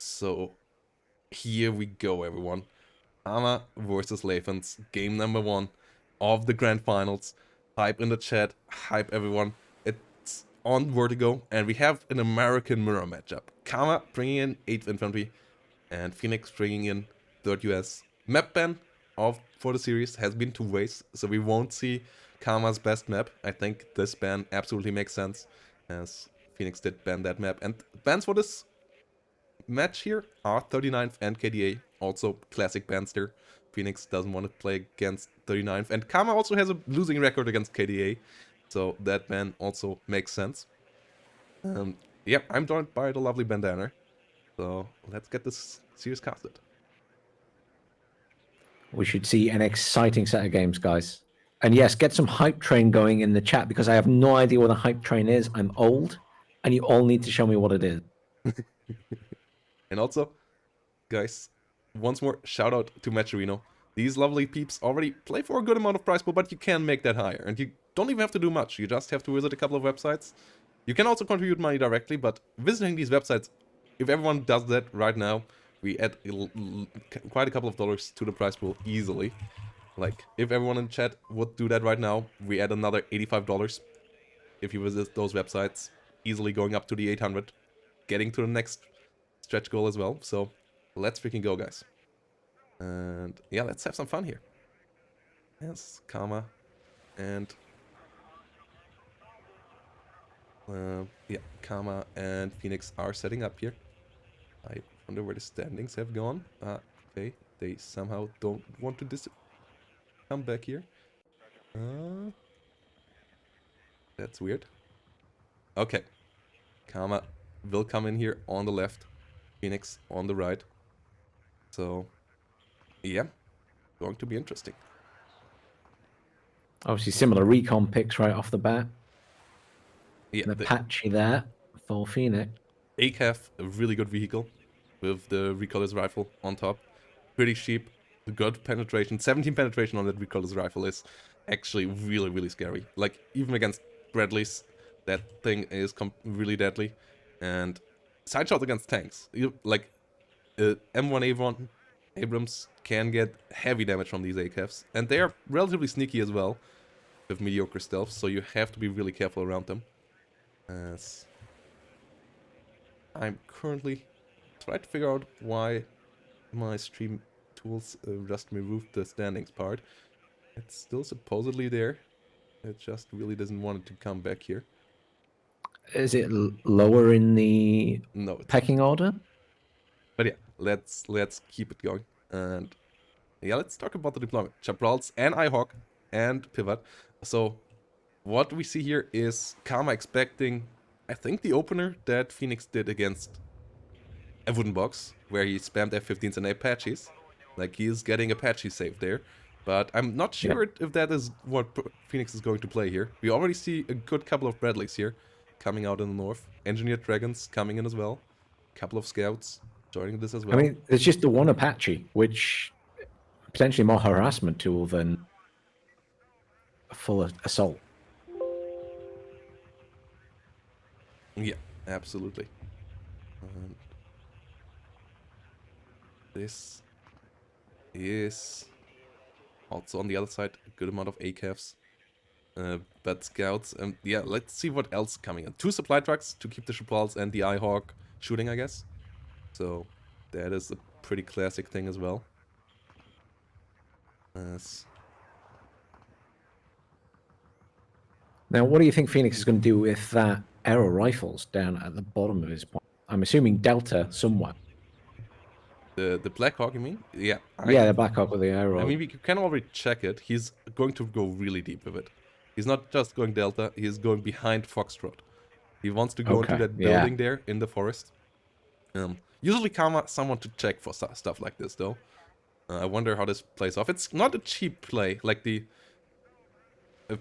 So here we go, everyone. Ama versus Lathans, game number 1 of the grand finals. Hype in the chat, hype everyone. It's on Vertigo, and we have an American mirror matchup. Kama bringing in 8th Infantry, and Phoenix bringing in 3rd US. Map ban for the series has been 2 ways, so we won't see Kama's best map. I think this ban absolutely makes sense, as Phoenix did ban that map. And bans for this match here are 39th and KDA, also classic bans there. Phoenix doesn't want to play against 39th, and Kama also has a losing record against KDA, so that ban also makes sense. Yeah, I'm joined by the lovely Bandana, so let's get this series casted. We should see an exciting set of games, guys. And yes, get some hype train going in the chat because I have no idea what a hype train is. I'm old, and you all need to show me what it is. And also, guys, once more, shout out to Matcherino. These lovely peeps already play for a good amount of prize pool, but you can make that higher. And you don't even have to do much. You just have to visit a couple of websites. You can also contribute money directly, but visiting these websites, if everyone does that right now, we add quite a couple of dollars to the prize pool easily. Like, if everyone in chat would do that right now, we add another $85 if you visit those websites, easily going up to the 800, getting to the next stretch goal as well. So let's freaking go, guys. And yeah, let's have some fun here. Yes, Kama and yeah, Kama and Phoenix are setting up here. I wonder where the standings have gone. Okay, they somehow don't want to come back here. That's weird. Okay, Kama will come in here on the left, Phoenix on the right. So yeah, going to be interesting. Obviously, similar recon picks right off the bat. Yeah, the patchy there for Phoenix. ACAF, a really good vehicle with the recolorless rifle on top. Pretty cheap, good penetration. 17 penetration on that recolorless rifle is actually really, really scary. Like, even against Bradleys, that thing is really deadly. And side shots against tanks. Like, M1A1 Abrams can get heavy damage from these ACAFs. And they are relatively sneaky as well, with mediocre stealth, so you have to be really careful around them. As I'm currently trying to figure out why my stream tools just removed the standings part. It's still supposedly there. It just really doesn't want it to come back here. Is it lower in the pecking order? But yeah, let's keep it going. And yeah, let's talk about the deployment. Chaprals and iHawk and Pivot. So what we see here is Karma expecting, I think, the opener that Phoenix did against a wooden box, where he spammed F-15s and Apaches. Like, he is getting Apache save there. But I'm not sure if that is what Phoenix is going to play here. We already see a good couple of Bradleys here coming out in the north. Engineered Dragons coming in as well. A couple of Scouts joining this as well. I mean, there's just the one Apache, which potentially more harassment tool than a full assault. Yeah, absolutely. This is also on the other side a good amount of ACAFs, but Scouts. Yeah, let's see what else coming in. 2 supply trucks to keep the Chaprals and the iHawk shooting, I guess. So that is a pretty classic thing as well. Now, what do you think Phoenix is going to do with that arrow rifles down at the bottom of his point? I'm assuming Delta somewhere. The Blackhawk, you mean? Yeah. Yeah, the Blackhawk with the arrow. I mean, we can already check it. He's going to go really deep with it. He's not just going Delta, he's going behind Foxtrot. He wants to go into that building there in the forest. Usually Karma someone to check for stuff like this, though. I wonder how this plays off. It's not a cheap play. Like, the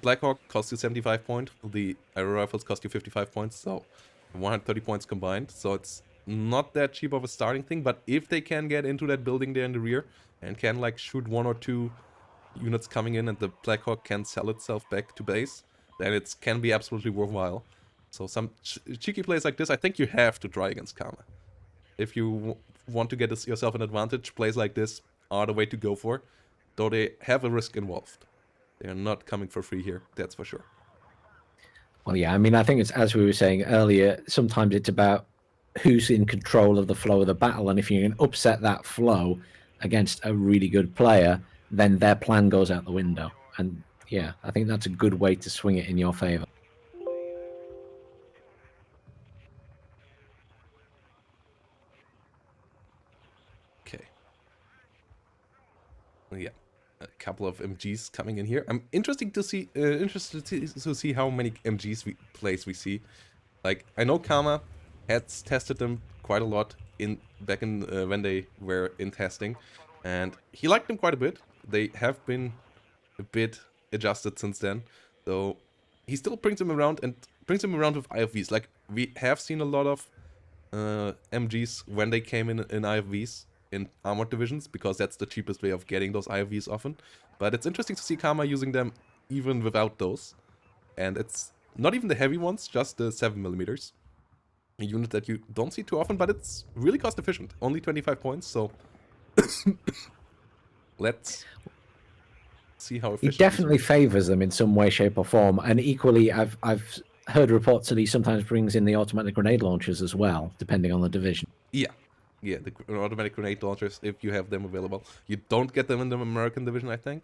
Blackhawk costs you 75 points, the arrow rifles cost you 55 points, so 130 points combined. So it's not that cheap of a starting thing, but if they can get into that building there in the rear and can, like, shoot 1 or 2 units coming in and the Blackhawk can sell itself back to base, then it can be absolutely worthwhile. So some cheeky plays like this, I think you have to try against Karma. if you want to get yourself an advantage, plays like this are the way to go for, though they have a risk involved. They are not coming for free here, that's for sure. Well, yeah, I mean, I think it's, as we were saying earlier, sometimes it's about who's in control of the flow of the battle. And if you can upset that flow against a really good player, then their plan goes out the window. And yeah, I think that's a good way to swing it in your favor. Okay. Yeah, a couple of MGs coming in here. I'm interested to see how many MGs plays we see. Like, I know Karma has tested them quite a lot back in when they were in testing, and he liked them quite a bit. They have been a bit adjusted since then, though he still brings them around and brings them around with IFVs. Like, we have seen a lot of MGs when they came in IFVs in armored divisions, because that's the cheapest way of getting those IFVs often. But it's interesting to see Karma using them even without those. And it's not even the heavy ones, just the 7mm. A unit that you don't see too often, but it's really cost efficient. Only 25 points, so let's see how efficient. He definitely favors them in some way, shape, or form. And equally, I've heard reports that he sometimes brings in the automatic grenade launchers as well, depending on the division. Yeah, the automatic grenade launchers, if you have them available. You don't get them in the American division, I think.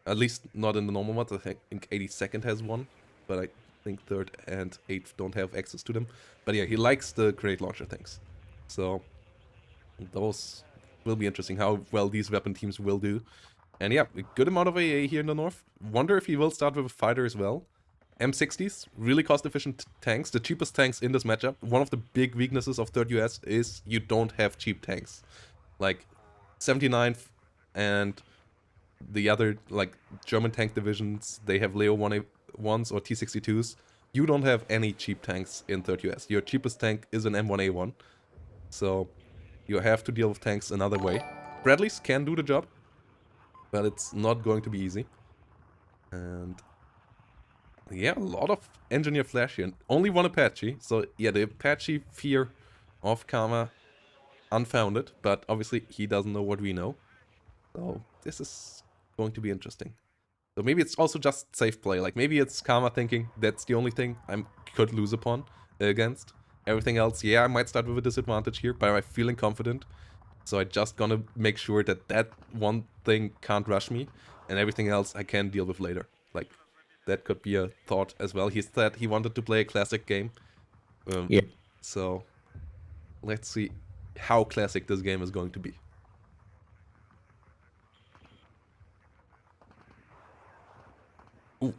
At least not in the normal ones. I think 82nd has one, but I think 3rd and 8th don't have access to them. But yeah, he likes the grenade launcher things. So those will be interesting, how well these weapon teams will do. And yeah, a good amount of AA here in the north. Wonder if he will start with a fighter as well. M60s, really cost-efficient tanks, the cheapest tanks in this matchup. One of the big weaknesses of 3rd US is you don't have cheap tanks. Like, 79th and the other, like, German tank divisions, they have Leo 1A1s or T62s. You don't have any cheap tanks in 3rd US. Your cheapest tank is an M1A1. So, you have to deal with tanks another way. Bradleys can do the job, but it's not going to be easy. And yeah, a lot of engineer flash here. Only one Apache. So yeah, the Apache fear of Karma, unfounded. But obviously he doesn't know what we know. So this is going to be interesting. So maybe it's also just safe play. Like, maybe it's Karma thinking that's the only thing I could lose upon against. Everything else, yeah, I might start with a disadvantage here, but I'm feeling confident. So I just gonna make sure that that one thing can't rush me, and everything else I can deal with later. Like, that could be a thought as well. He said he wanted to play a classic game. Yeah. So let's see how classic this game is going to be. Ooh.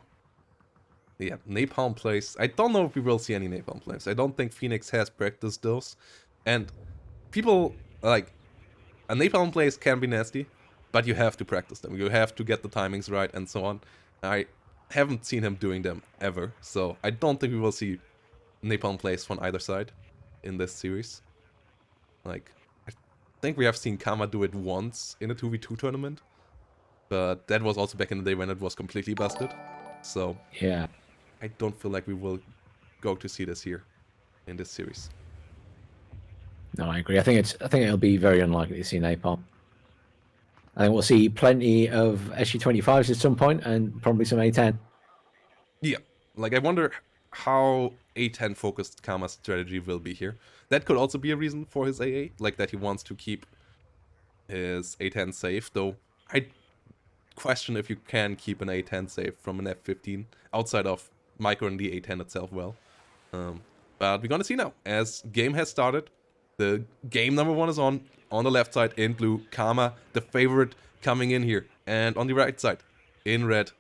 Yeah, napalm plays. I don't know if we will see any napalm plays. I don't think Phoenix has practiced those. And people, like, a napalm plays can be nasty, but you have to practice them. You have to get the timings right and so on. I haven't seen him doing them ever, so I don't think we will see napalm plays from either side in this series. Like, I think we have seen Kama do it once in a 2v2 tournament, but that was also back in the day when it was completely busted. So yeah, I don't feel like we will go to see this here in this series. No, I agree. I think it'll be very unlikely to see napalm. I think we'll see plenty of SU-25s at some point, and probably some A10. Yeah, like, I wonder how A10 focused Kama's strategy will be here. That could also be a reason for his AA, like that he wants to keep his A10 safe, though I question if you can keep an A10 safe from an F15 outside of micro and the A10 itself well. But we're gonna see now, as game has started. The game number 1 is on the left side in blue. Karma, the favorite, coming in here. And on the right side, in red,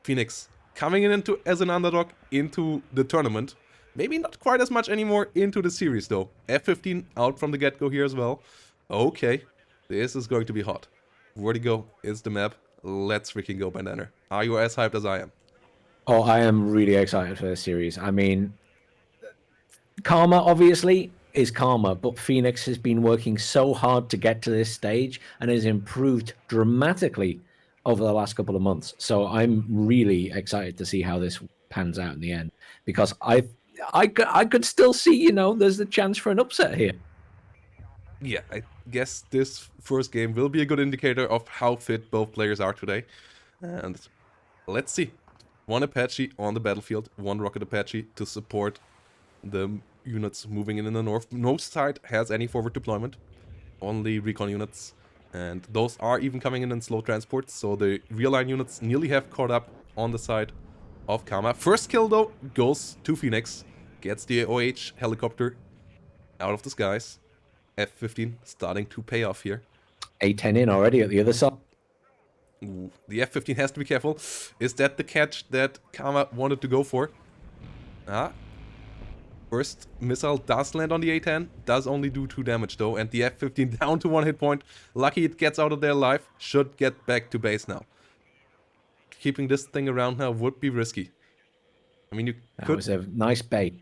Phoenix coming in as an underdog into the tournament. Maybe not quite as much anymore into the series though. F15 out from the get-go here as well. Okay, this is going to be hot. Vertigo is the map. Let's freaking go, Bandana. Are you as hyped as I am? Oh, I am really excited for this series. I mean, Karma obviously is Karma, but Phoenix has been working so hard to get to this stage and has improved dramatically over the last couple of months. So I'm really excited to see how this pans out in the end, because I could still see, there's the chance for an upset here. yeah, I guess this first game will be a good indicator of how fit both players are today. And let's see. One Apache on the battlefield, one Rocket Apache to support the units moving in the north. No side has any forward deployment, only recon units. And those are even coming in slow transports, so the real line units nearly have caught up on the side of Karma. First kill though goes to Phoenix, gets the OH helicopter out of the skies. F-15 starting to pay off here. A10 in already at the other side. Ooh, the F-15 has to be careful. Is that the catch that Karma wanted to go for? Ah. First missile does land on the A-10. Does only do 2 damage though. And the F-15 down to 1 hit point. Lucky it gets out of there alive. Should get back to base now. Keeping this thing around now would be risky. I mean, you That could... was a nice bait.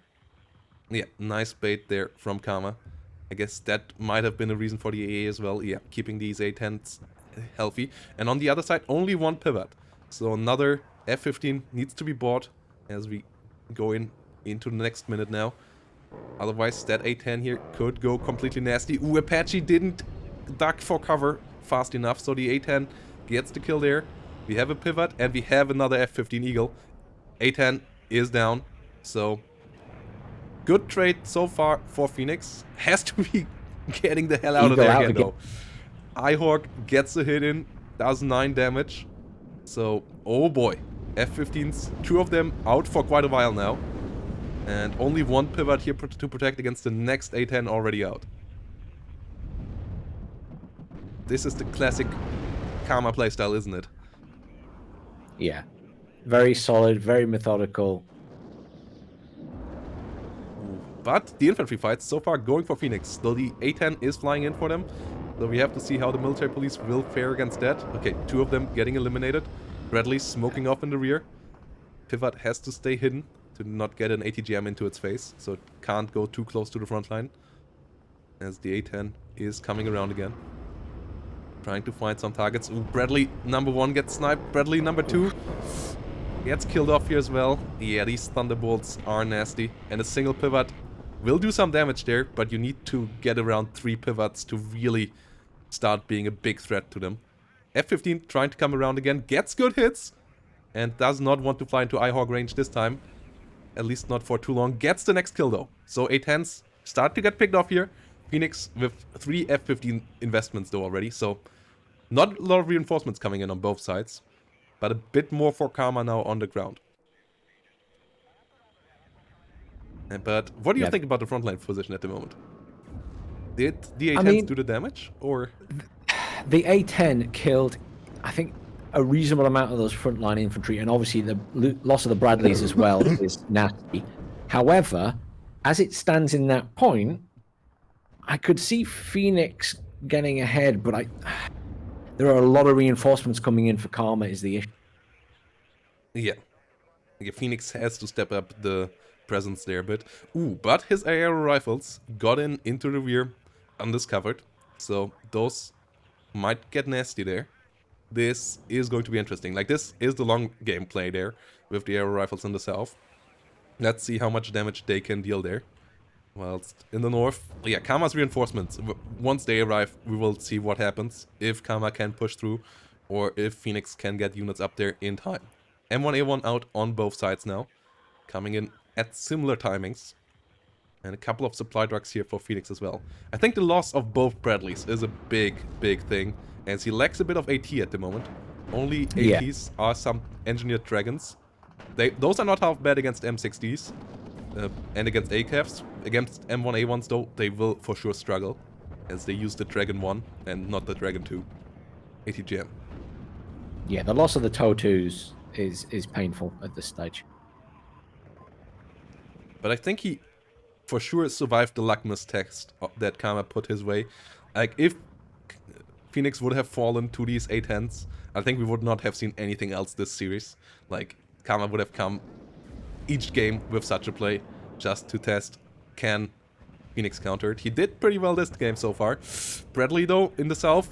Yeah, nice bait there from Karma. I guess that might have been a reason for the AA as well. Yeah, keeping these A-10s healthy. And on the other side, only one pivot. So another F-15 needs to be bought as we go into the next minute now. Otherwise, that A-10 here could go completely nasty. Ooh, Apache didn't duck for cover fast enough, so the A-10 gets the kill there. We have a pivot, and we have another F-15 Eagle. A-10 is down, so... Good trade so far for Phoenix. Has to be getting the hell out of there again, though. Ihawk gets a hit in, does 9 damage. So, oh boy. F-15s, 2 of them out for quite a while now. And only one pivot here to protect against the next A-10 already out. This is the classic Karma playstyle, isn't it? Yeah. Very solid, very methodical. But the infantry fights so far going for Phoenix. Though the A-10 is flying in for them. So we have to see how the military police will fare against that. Okay, 2 of them getting eliminated. Bradley smoking off in the rear. Pivot has to stay hidden to not get an ATGM into its face. So it can't go too close to the front line. As the A-10 is coming around again. Trying to find some targets. Ooh, Bradley number 1 gets sniped. Bradley number 2 gets killed off here as well. Yeah, these Thunderbolts are nasty. And a single pivot will do some damage there, but you need to get around 3 pivots to really start being a big threat to them. F-15 trying to come around again, gets good hits, and does not want to fly into Ihawk range this time. At least not for too long. Gets the next kill though. So A-10s start to get picked off here. Phoenix with 3 F-15 investments though already, so not a lot of reinforcements coming in on both sides, but a bit more for Karma now on the ground. But what do you think about the frontline position at the moment? Did the A-10s do the damage, or...? The A-10 killed, I think, a reasonable amount of those frontline infantry, and obviously the loss of the Bradleys as well is nasty. However, as it stands in that point, I could see Phoenix getting ahead, but there are a lot of reinforcements coming in for Karma is the issue. Yeah. Phoenix has to step up the presence there a bit. Ooh, but his aerial rifles got into the rear undiscovered, so those might get nasty there. This is going to be interesting. Like, this is the long game play there with the aerial rifles in the south. Let's see how much damage they can deal there. Whilst in the north, yeah, Karma's reinforcements, once they arrive, we will see what happens. If Karma can push through, or if Phoenix can get units up there in time. M1A1 out on both sides now, coming in at similar timings. And a couple of supply trucks here for Phoenix as well. I think the loss of both Bradleys is a big, big thing, as he lacks a bit of AT at the moment. Only ATs are some engineered dragons. Those are not half bad against M60s. And against ACAFs. Against M1A1s though, they will for sure struggle, as they use the Dragon 1 and not the Dragon 2 ATGM. Yeah, the loss of the TOW2s is painful at this stage. But I think he for sure survived the Luckmas test that Karma put his way. Like, if Phoenix would have fallen to these A-10s, I think we would not have seen anything else this series. Like, Karma would have come each game with such a play, just to test, can Phoenix counter it. He did pretty well this game so far. Bradley though, in the south,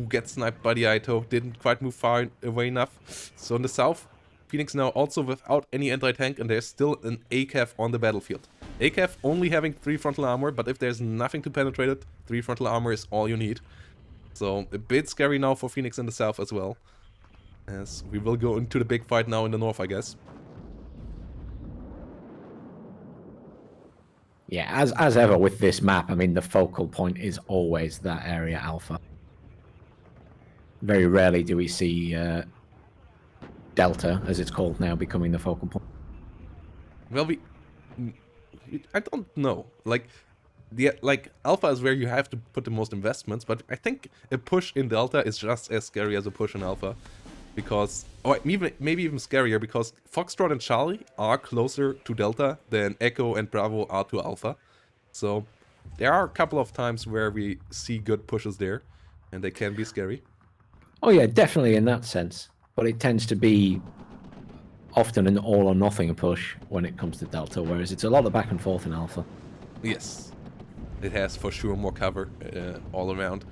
gets sniped by the Ito, didn't quite move far away enough. So in the south, Phoenix now also without any anti-tank, and there's still an ACAF on the battlefield. ACAF only having 3 frontal armor, but if there's nothing to penetrate it, 3 frontal armor is all you need. So a bit scary now for Phoenix in the south as well. As we will go into the big fight now in the north, I guess. Yeah, as ever with this map, I mean, the focal point is always that area alpha. Very rarely do we see Delta, as it's called now, becoming the focal point. Well, I don't know. Like, Alpha is where you have to put the most investments, but I think a push in Delta is just as scary as a push in Alpha. Because, or maybe even scarier, because Foxtrot and Charlie are closer to Delta than Echo and Bravo are to Alpha. So there are a couple of times where we see good pushes there, and they can be scary. Oh yeah, definitely in that sense. But it tends to be often an all or nothing push when it comes to Delta, whereas it's a lot of back and forth in Alpha. Yes, it has for sure more cover all around.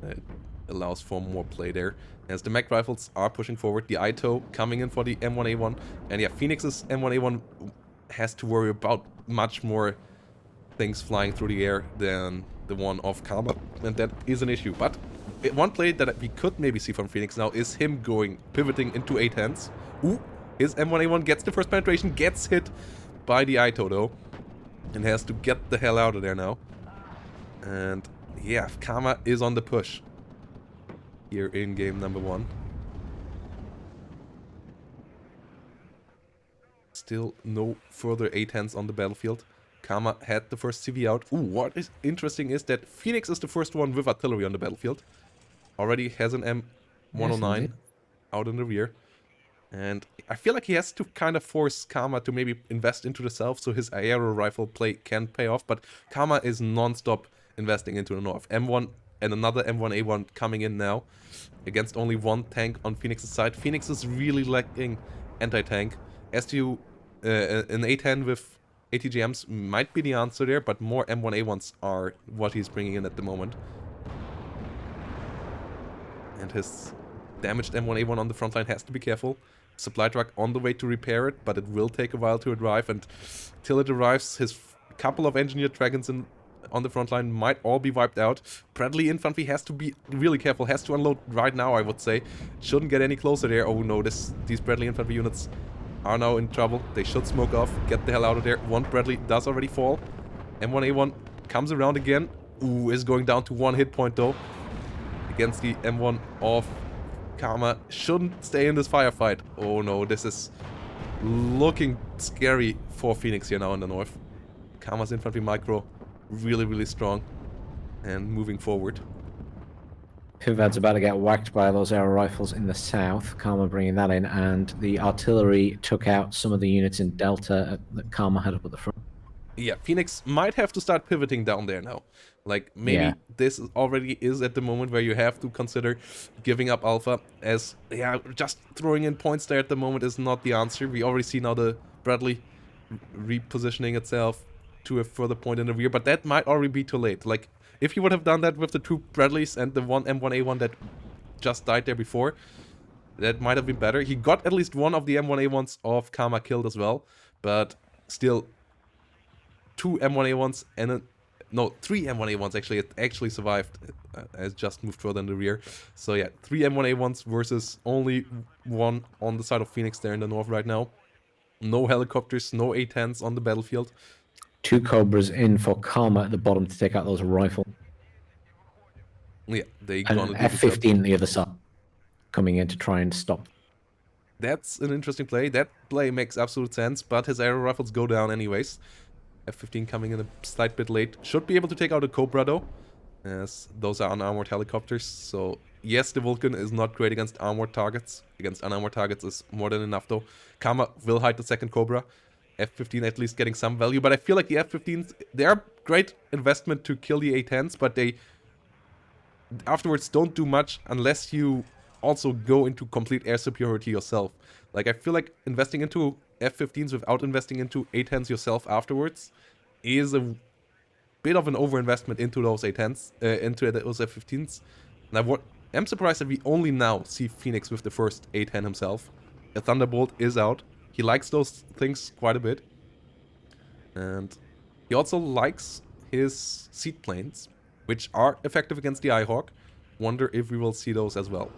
It allows for more play there. As the mech rifles are pushing forward, the Ito coming in for the M1A1. And yeah, Phoenix's M1A1 has to worry about much more things flying through the air than the one of Karma. And that is an issue. But one play that we could maybe see from Phoenix now is him pivoting into A10s. Ooh, his M1A1 gets the first penetration, gets hit by the Ito though. And has to get the hell out of there now. And yeah, Karma is on the push here in game number 1. Still no further A10s on the battlefield. Karma had the first CV out. Ooh, what is interesting is that Phoenix is the first one with artillery on the battlefield. Already has an M109 Yes, out in the rear. And I feel like he has to kind of force Karma to maybe invest into the south so his aero rifle play can pay off. But Karma is non-stop investing into the north. M1 and another M1A1 coming in now against only one tank on Phoenix's side. Phoenix is really lacking anti-tank. STU, an A10 with ATGMs might be the answer there, but more M1A1s are what he's bringing in at the moment. And his damaged M1A1 on the front line has to be careful. Supply truck on the way to repair it, but it will take a while to arrive, and till it arrives, his couple of engineered dragons on the front line might all be wiped out. Bradley infantry has to be really careful, has to unload right now, I would say. Shouldn't get any closer there. Oh no, these Bradley infantry units are now in trouble. They should smoke off, get the hell out of there. One Bradley does already fall. M1A1 comes around again. Ooh, is going down to 1 hit point though. Against the M1 of Karma. Shouldn't stay in this firefight. Oh no, this is looking scary for Phoenix here now in the north. Karma's infantry micro really, really strong and moving forward. Pivad's about to get whacked by those aero rifles in the south. Karma bringing that in, and the artillery took out some of the units in Delta that Karma had up at the front. Yeah, Phoenix might have to start pivoting down there now. Like, maybe this already is at the moment where you have to consider giving up Alpha, as, yeah, just throwing in points there at the moment is not the answer. We already see now the Bradley repositioning itself to a further point in the rear, but that might already be too late. Like, if you would have done that with the 2 Bradleys and the 1 M1A1 that just died there before, that might have been better. He got at least one of the M1A1s of Karma killed as well, but still 2 M1A1s and no, 3 M1A1s actually. It actually survived. Has just moved further in the rear. So yeah, 3 M1A1s versus only 1 on the side of Phoenix there in the north right now. No helicopters, no A10s on the battlefield. 2 Cobras in for Karma at the bottom to take out those rifles. Yeah, they And gonna do F-15 the other side coming in to try and stop. That's an interesting play. That play makes absolute sense, but his aero rifles go down anyways. F-15 coming in a slight bit late. Should be able to take out a Cobra though, as those are unarmored helicopters. So yes, the Vulcan is not great against armored targets. Against unarmored targets is more than enough though. Karma will hide the second Cobra. F-15 at least getting some value, but I feel like the F-15s, they are great investment to kill the A-10s, but they afterwards don't do much unless you also go into complete air superiority yourself. Like, I feel like investing into F-15s without investing into A-10s yourself afterwards is a bit of an overinvestment into those A-10s, into those F-15s. And I'm surprised that we only now see Phoenix with the first A-10 himself. A Thunderbolt is out. He likes those things quite a bit. And he also likes his seaplanes. which are effective against the iHawk. Wonder if we will see those as well.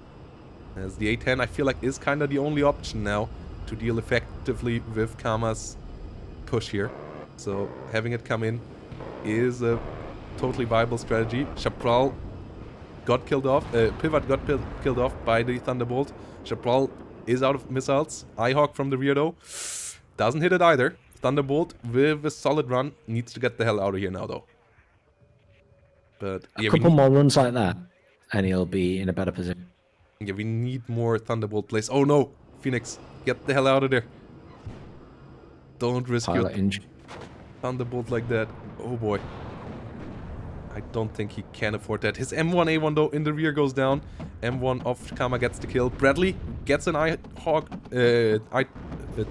As the A10, I feel like, is kind of the only option now to deal effectively with Karma's push here. So having it come in is a totally viable strategy. Chaparral got killed off. Pivot got killed off by the Thunderbolt. Chaparral is out of missiles. iHawk from the rear though doesn't hit it either. Thunderbolt with a solid run needs to get the hell out of here now though. But A yeah, couple more runs like that, and he'll be in a better position. Yeah, we need more Thunderbolt plays. Oh no! Phoenix, get the hell out of there. Don't risk your Pilot injury. Thunderbolt like that. Oh boy. I don't think he can afford that. His M1A1 though in the rear goes down. M1 of Karma gets the kill. Bradley gets an iHawk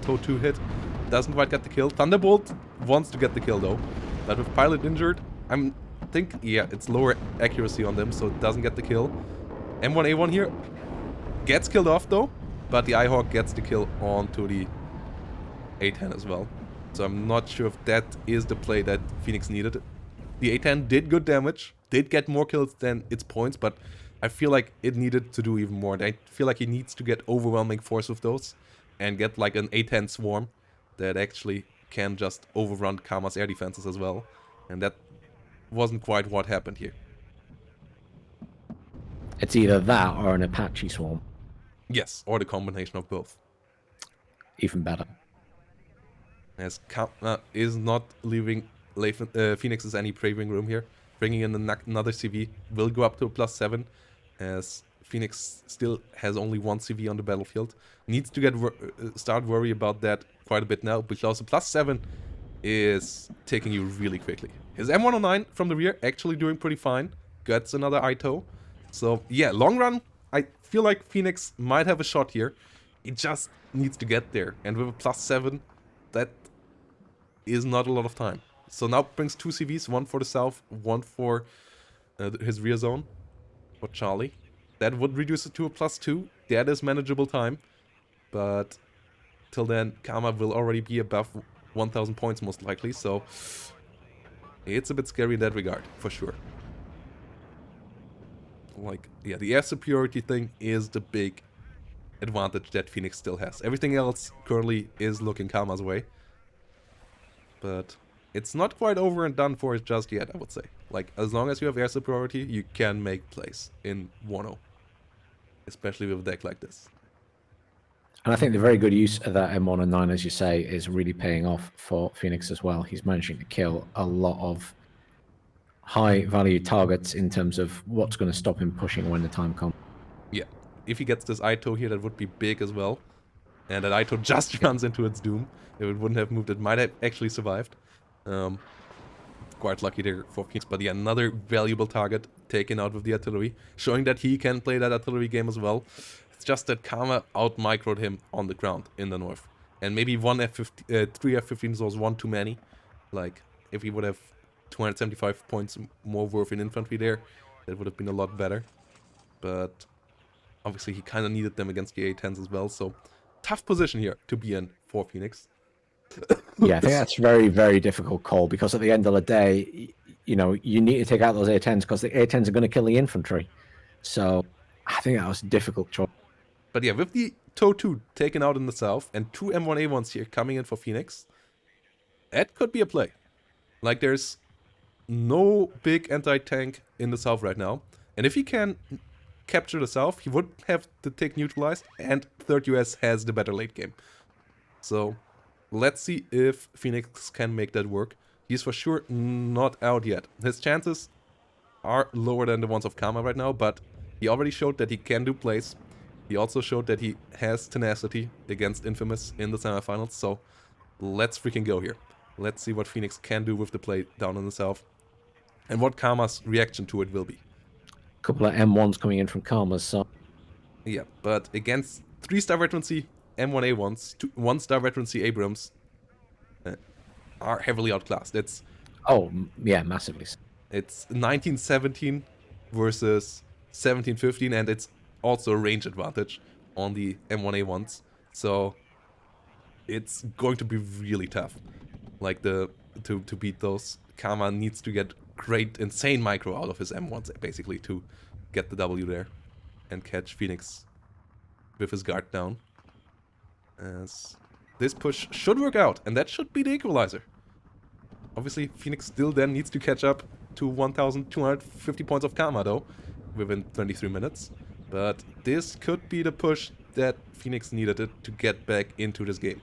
TOW 2 hit. Doesn't quite get the kill. Thunderbolt wants to get the kill though. But with pilot injured, yeah, it's lower accuracy on them, so it doesn't get the kill. M1A1 here gets killed off though, but the iHawk gets the kill onto the A10 as well. So I'm not sure if that is the play that Phoenix needed. The A10 did good damage, did get more kills than its points, but I feel like it needed to do even more. And I feel like he needs to get overwhelming force with those and get like an A10 swarm that actually can just overrun Karma's air defenses as well. And that wasn't quite what happened here. It's either that or an Apache swarm. Yes, or the combination of both. Even better. As Karma is not leaving Phoenix's any braving room here. Bringing in another CV will go up to a +7, as Phoenix still has only one CV on the battlefield. Needs to get start worry about that quite a bit now, because the +7 is taking you really quickly. His M109 from the rear actually doing pretty fine. Gets another ITO. So yeah, long run, I feel like Phoenix might have a shot here. He just needs to get there. And with a +7, that is not a lot of time. So now brings two CVs, one for the south, one for his rear zone, for Charlie. That would reduce it to a +2. That is manageable time. But till then, Karma will already be above 1,000 points most likely. So it's a bit scary in that regard, for sure. Like, yeah, the air superiority thing is the big advantage that Phoenix still has. Everything else currently is looking Karma's way. But it's not quite over and done for just yet, I would say. Like, as long as you have air superiority, you can make plays in WARNO. Especially with a deck like this. And I think the very good use of that M109, as you say, is really paying off for Phoenix as well. He's managing to kill a lot of high-value targets in terms of what's going to stop him pushing when the time comes. Yeah. If he gets this ITO here, that would be big as well. And that ITO just runs into its doom. If it wouldn't have moved, it might have actually survived. Quite lucky there for Phoenix, but yeah, another valuable target taken out with the artillery, showing that he can play that artillery game as well. It's just that Karma out-microed him on the ground in the north. And maybe one F-15, 3 F-15s was one too many. Like, if he would have 275 points more worth in infantry there, that would have been a lot better. But obviously he kind of needed them against the A-10s as well, so tough position here to be in for Phoenix. Yeah, I think that's very, very difficult call, because at the end of the day, you know, you need to take out those A10s because the A10s are going to kill the infantry. So I think that was a difficult choice. But yeah, with the TOW 2 taken out in the south and two M1A1s here coming in for Phoenix, that could be a play. Like, there's no big anti-tank in the south right now. And if he can capture the south, he would have the tick neutralized, and 3rd US has the better late game. So let's see if Phoenix can make that work. He's for sure not out yet. His chances are lower than the ones of Karma right now, but he already showed that he can do plays. He also showed that he has tenacity against Infamous in the semifinals, so let's freaking go here. Let's see what Phoenix can do with the play down in the south, and what Karma's reaction to it will be. A couple of M1s coming in from Karma's side. Yeah, but against 3-star veterancy M1A1s, 1-star veterancy Abrams are heavily outclassed. Oh, yeah, massively. It's 1917 versus 1715, and it's also a range advantage on the M1A1s. So it's going to be really tough. Like, to beat those, Karma needs to get great, insane micro out of his M1s, basically, to get the W there and catch Phoenix with his guard down. As this push should work out, and that should be the equalizer. Obviously, Phoenix still then needs to catch up to 1,250 points of karma, though, within 23 minutes. But this could be the push that Phoenix needed it to get back into this game.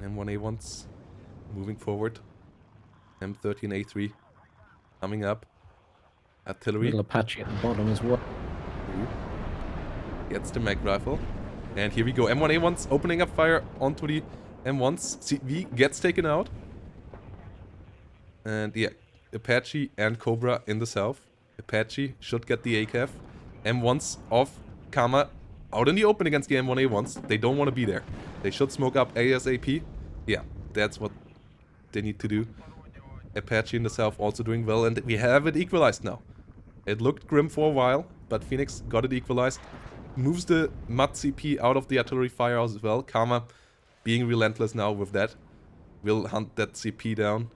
M1A1s moving forward. M13, A3 coming up. Artillery. Little Apache at the bottom as well. Gets the mag rifle. And here we go. M1A1s opening up fire onto the M1s. CV gets taken out. And yeah, Apache and Cobra in the south. Apache should get the ACAF. M1s off. Karma out in the open against the M1A1s. They don't want to be there. They should smoke up ASAP. Yeah, that's what they need to do. Apache in the south also doing well, and we have it equalized now. It looked grim for a while, but Phoenix got it equalized. Moves the MUD CP out of the artillery fire as well. Karma being relentless now with that. Will hunt that CP down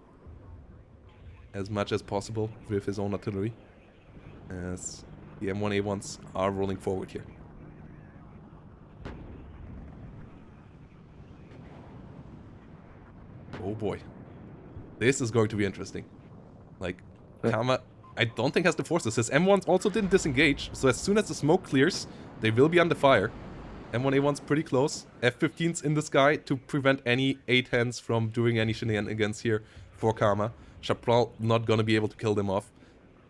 as much as possible with his own artillery. As the M1A1s are rolling forward here. Oh boy. This is going to be interesting. Like, Karma, I don't think has the forces. His M1s also didn't disengage, so as soon as the smoke clears, they will be under fire. M1A1's pretty close. F-15's in the sky to prevent any A-10s from doing any shenanigans here for Karma. Chaparral not gonna be able to kill them off.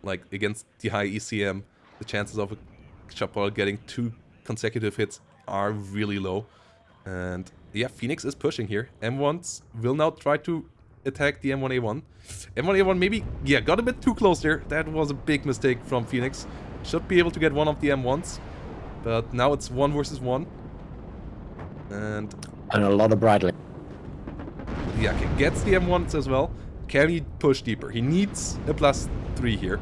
Like, against the high ECM, the chances of Chaparral getting 2 consecutive hits are really low. And yeah, Phoenix is pushing here. M1s will now try to attack the M1A1. M1A1 maybe, yeah, got a bit too close there. That was a big mistake from Phoenix. Should be able to get one of the M1s. But now it's 1 versus 1. And a lot of Bradley. yeah, gets the M1s as well. Can he push deeper? He needs a +3 here.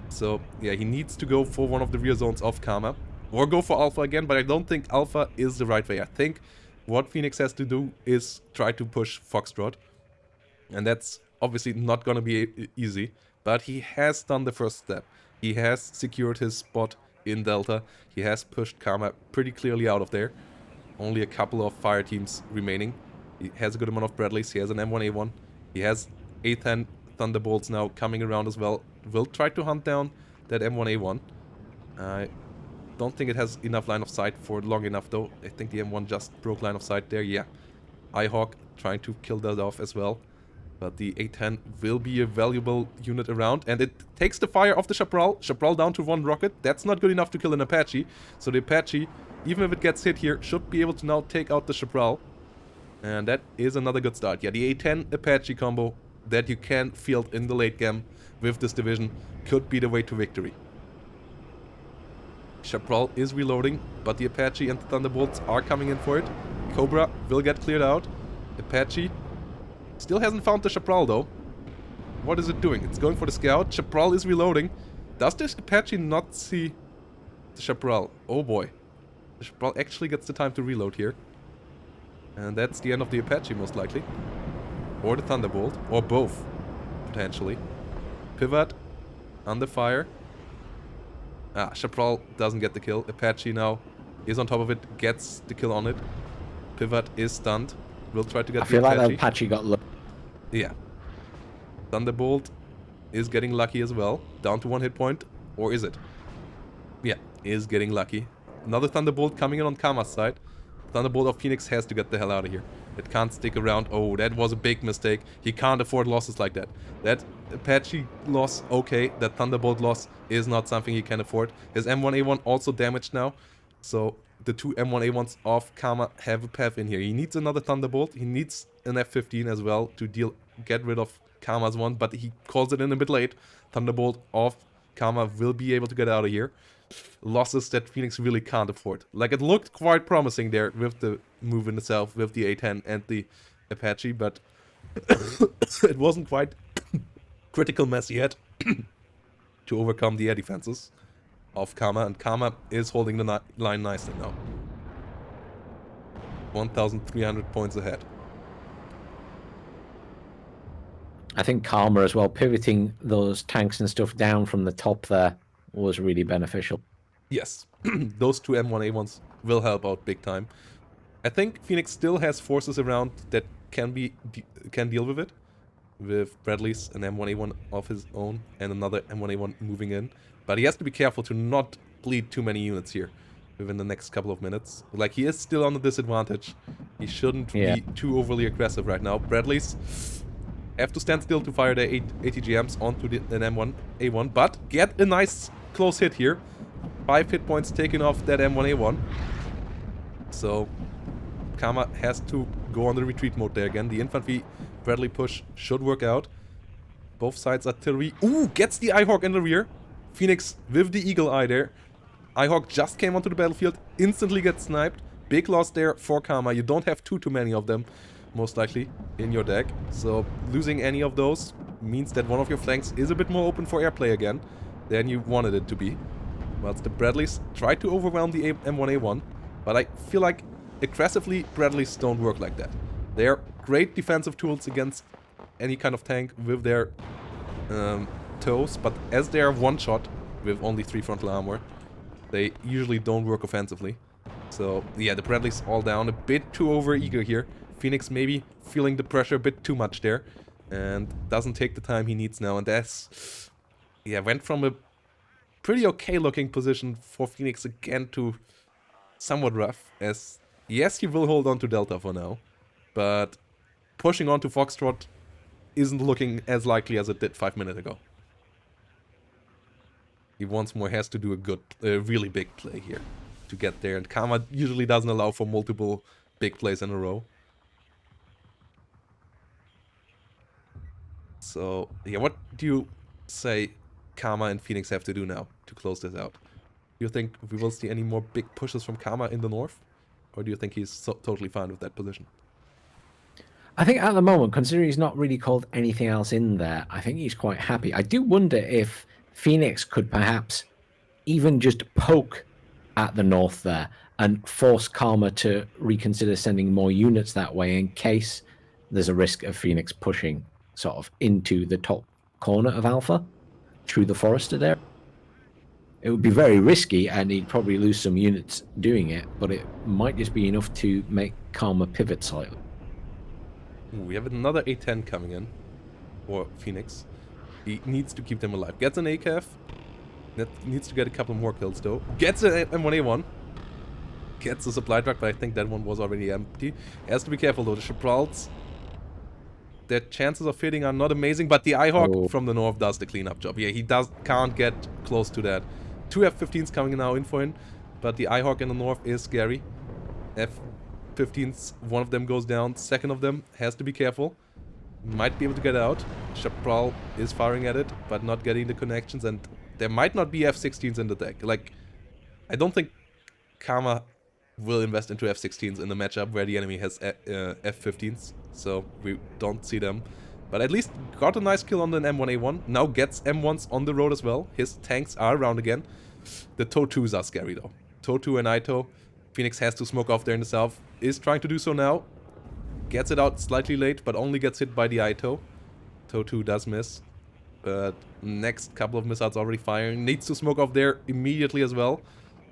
So yeah, he needs to go for one of the rear zones of Karma. Or go for Alpha again, but I don't think Alpha is the right way. I think what Phoenix has to do is try to push Foxtrot. And that's obviously not gonna be easy. But he has done the first step. He has secured his spot in Delta. He has pushed Karma pretty clearly out of there. Only a couple of fire teams remaining. He has a good amount of Bradleys. He has an M1A1. He has A10 Thunderbolts now coming around as well. Will try to hunt down that M1A1. I don't think it has enough line of sight for long enough though. I think the M1 just broke line of sight there. Yeah. iHawk trying to kill that off as well. But the A10 will be a valuable unit around. And it takes the fire off the Chaparral. Chaparral down to 1 rocket. That's not good enough to kill an Apache. So the Apache, even if it gets hit here, should be able to now take out the Chaparral. And that is another good start. Yeah, the A10 Apache combo that you can field in the late game with this division could be the way to victory. Chaparral is reloading, but the Apache and the Thunderbolts are coming in for it. Cobra will get cleared out. Apache still hasn't found the Chaparral though. What is it doing? It's going for the scout. Chaparral is reloading. Does this Apache not see the Chaparral? Oh boy. The Chaparral actually gets the time to reload here. And that's the end of the Apache most likely. Or the Thunderbolt. Or both. Potentially. Pivot. Under fire. Ah, Chaparral doesn't get the kill. Apache now is on top of it. Gets the kill on it. Pivot is stunned. Will try to get I feel like the Apache got low. Yeah. Thunderbolt is getting lucky as well. Down to 1 hit point. Or is it? Yeah, is getting lucky. Another Thunderbolt coming in on Karma's side. Thunderbolt of Phoenix has to get the hell out of here. It can't stick around. Oh, that was a big mistake. He can't afford losses like that. That Apache loss, okay. That Thunderbolt loss is not something he can afford. His M1A1 also damaged now. So the 2 M1A1s of Karma have a path in here. He needs another Thunderbolt. He needs an F-15 as well to get rid of Karma's one. But he calls it in a bit late. Thunderbolt of Karma will be able to get out of here. Losses that Phoenix really can't afford. Like, it looked quite promising there with the move in itself, with the A10 and the Apache, but it wasn't quite critical mass yet to overcome the air defenses of Karma, and Karma is holding the line nicely now. 1,300 points ahead. I think Karma as well, pivoting those tanks and stuff down from the top there was really beneficial. Yes, those two M1A1s will help out big time. I think Phoenix still has forces around that can deal with it, with Bradley's an M1A1 of his own and another M1A1 moving in. But he has to be careful to not bleed too many units here within the next couple of minutes. Like, he is still on a disadvantage. He shouldn't Yeah. be too overly aggressive right now. Bradley's have to stand still to fire their ATGMs onto an M1A1, but get a nice close hit here. 5 hit points taken off that M1A1. So Karma has to go on the retreat mode there again. The infantry Bradley push should work out. Both sides artillery. Ooh, gets the Eyehawk in the rear. Phoenix with the Eagle Eye there. Eyehawk just came onto the battlefield, instantly gets sniped. Big loss there for Karma. You don't have too many of them, most likely, in your deck. So losing any of those means that one of your flanks is a bit more open for airplay again than you wanted it to be. Whilst the Bradleys try to overwhelm the M1A1, but I feel like aggressively Bradleys don't work like that. They're great defensive tools against any kind of tank with their toes, but as they are one-shot with only 3 frontal armor, they usually don't work offensively. So yeah, the Bradleys all down, a bit too over-eager here. Phoenix maybe feeling the pressure a bit too much there, and doesn't take the time he needs now, and that's... yeah, went from a pretty okay-looking position for Phoenix again to somewhat rough, as yes, he will hold on to Delta for now, but pushing on to Foxtrot isn't looking as likely as it did 5 minutes ago. He once more has to do a really big play here to get there, and Karma usually doesn't allow for multiple big plays in a row. So, yeah, what do you say Karma and Phoenix have to do now to close this out? Do you think we will see any more big pushes from Karma in the north? Or do you think he's totally fine with that position? I think at the moment, considering he's not really called anything else in there, I think he's quite happy. I do wonder if Phoenix could perhaps even just poke at the north there and force Karma to reconsider sending more units that way in case there's a risk of Phoenix pushing sort of into the top corner of Alpha through the forested area. It would be very risky, and he'd probably lose some units doing it, but it might just be enough to make Karma pivot slightly. Ooh, we have another A10 coming in for Phoenix. He needs to keep them alive. Gets an ACAF. Needs to get a couple more kills though. Gets an M1A1. Gets a supply truck, but I think that one was already empty. Has to be careful though. The Chaparrals, their chances of hitting are not amazing, but the Eyehawk from the north does the cleanup job. Yeah, he can't get close to that. 2 F-15s coming now in for him, but the Eyehawk in the north is scary. F-15s, one of them goes down, second of them has to be careful. Might be able to get out. Chaparral is firing at it, but not getting the connections, and there might not be F-16s in the deck. Like, I don't think Karma will invest into F-16s in the matchup where the enemy has F-15s, so we don't see them. But at least got a nice kill on the M1A1. Now gets M1s on the road as well. His tanks are around again. The TOW2s are scary though. TOW2 and ITO. Phoenix has to smoke off there in the south. Is trying to do so now. Gets it out slightly late, but only gets hit by the ITO. TOW2 does miss. But next couple of missiles already firing. Needs to smoke off there immediately as well.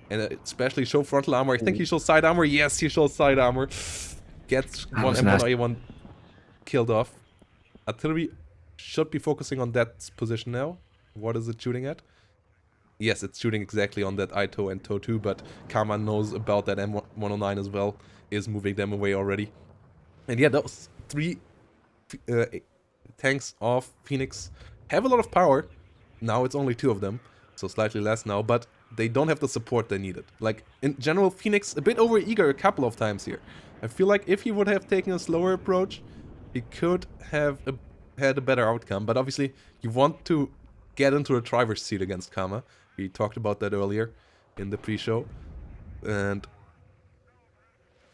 And especially show frontal armor. I think he shows side armor. Yes, he shows side armor. Gets one M1A1 killed off. Artillery should be focusing on that position now. What is it shooting at? Yes, it's shooting exactly on that ITO and TOW2, but Karma knows about that M109 as well. Is moving them away already. And yeah, those 3 tanks of Phoenix have a lot of power. Now it's only 2 of them, so slightly less now, but they don't have the support they needed. Like, in general, Phoenix a bit over-eager a couple of times here. I feel like if he would have taken a slower approach, he could have had a better outcome. But obviously, you want to get into a driver's seat against Karma. We talked about that earlier in the pre-show. And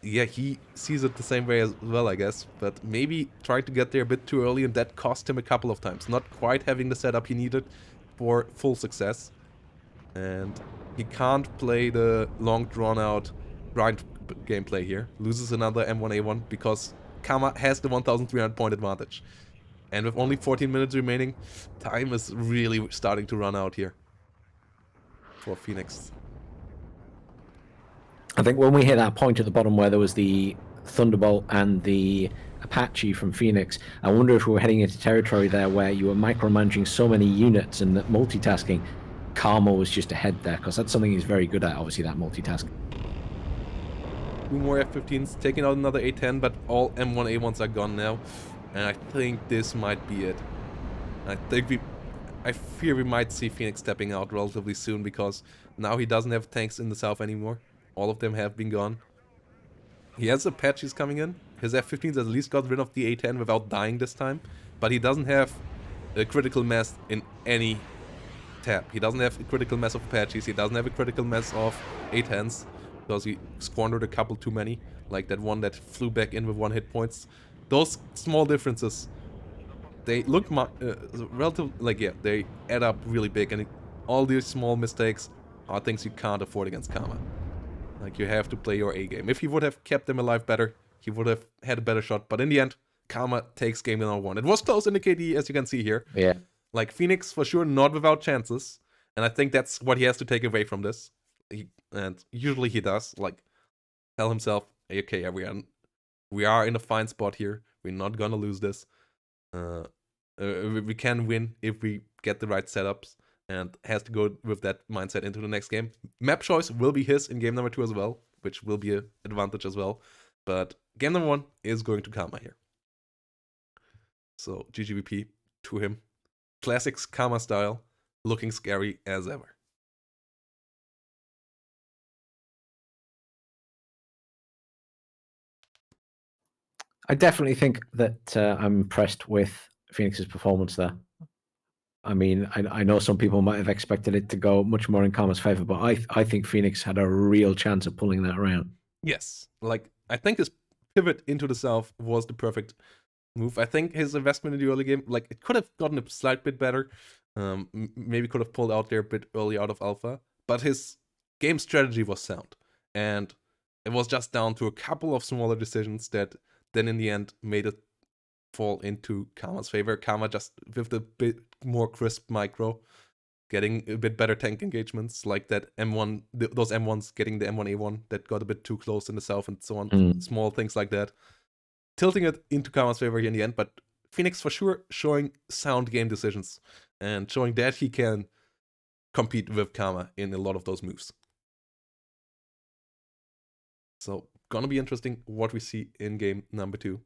yeah, he sees it the same way as well, I guess. But maybe trying to get there a bit too early, and that cost him a couple of times. Not quite having the setup he needed for full success. And he can't play the long drawn-out grind gameplay here. Loses another M1A1 because Karma has the 1,300 point advantage. And with only 14 minutes remaining, time is really starting to run out here for Phoenix. I think when we hit that point at the bottom where there was the Thunderbolt and the Apache from Phoenix, I wonder if we were heading into territory there where you were micromanaging so many units and that multitasking, Karma was just ahead there, because that's something he's very good at, obviously, that multitasking. 2 more F-15s, taking out another A-10, but all M1 A1s are gone now. And I think this might be it. I fear we might see Phoenix stepping out relatively soon, because now he doesn't have tanks in the south anymore. All of them have been gone. He has Apaches coming in. His F-15s at least got rid of the A-10 without dying this time. But he doesn't have a critical mass in any tab. He doesn't have a critical mass of Apaches. He doesn't have a critical mass of A-10s. Because he squandered a couple too many. Like that one that flew back in with 1 hit points. Those small differences, they look relative, like, yeah, they add up really big. And all these small mistakes are things you can't afford against Karma. Like, you have to play your A game. If he would have kept them alive better, he would have had a better shot. But in the end, Karma takes game number 1. It was close in the KD, as you can see here. Yeah. Like, Phoenix, for sure, not without chances. And I think that's what he has to take away from this. And usually he does. Like, tell himself, okay, we are in a fine spot here. We're not gonna lose this. We can win if we get the right setups. And has to go with that mindset into the next game. Map choice will be his in game number 2 as well, which will be an advantage as well. But game number 1 is going to Karma here. So GGVP to him. Classics Karma style, looking scary as ever. I definitely think that I'm impressed with Phoenix's performance there. I mean, I know some people might have expected it to go much more in Karma's favor, but I think Phoenix had a real chance of pulling that around. Yes, like, I think his pivot into the south was the perfect move. I think his investment in the early game, like, it could have gotten a slight bit better. Maybe could have pulled out there a bit early out of alpha, but his game strategy was sound. And it was just down to a couple of smaller decisions that then in the end made it fall into Karma's favor. Karma just with a bit more crisp micro, getting a bit better tank engagements, like that M1, those M1s getting the M1A1 that got a bit too close in the south and so on. Small things like that. Tilting it into Karma's favor here in the end, but Phoenix for sure showing sound game decisions and showing that he can compete with Karma in a lot of those moves. So, gonna be interesting what we see in game number 2.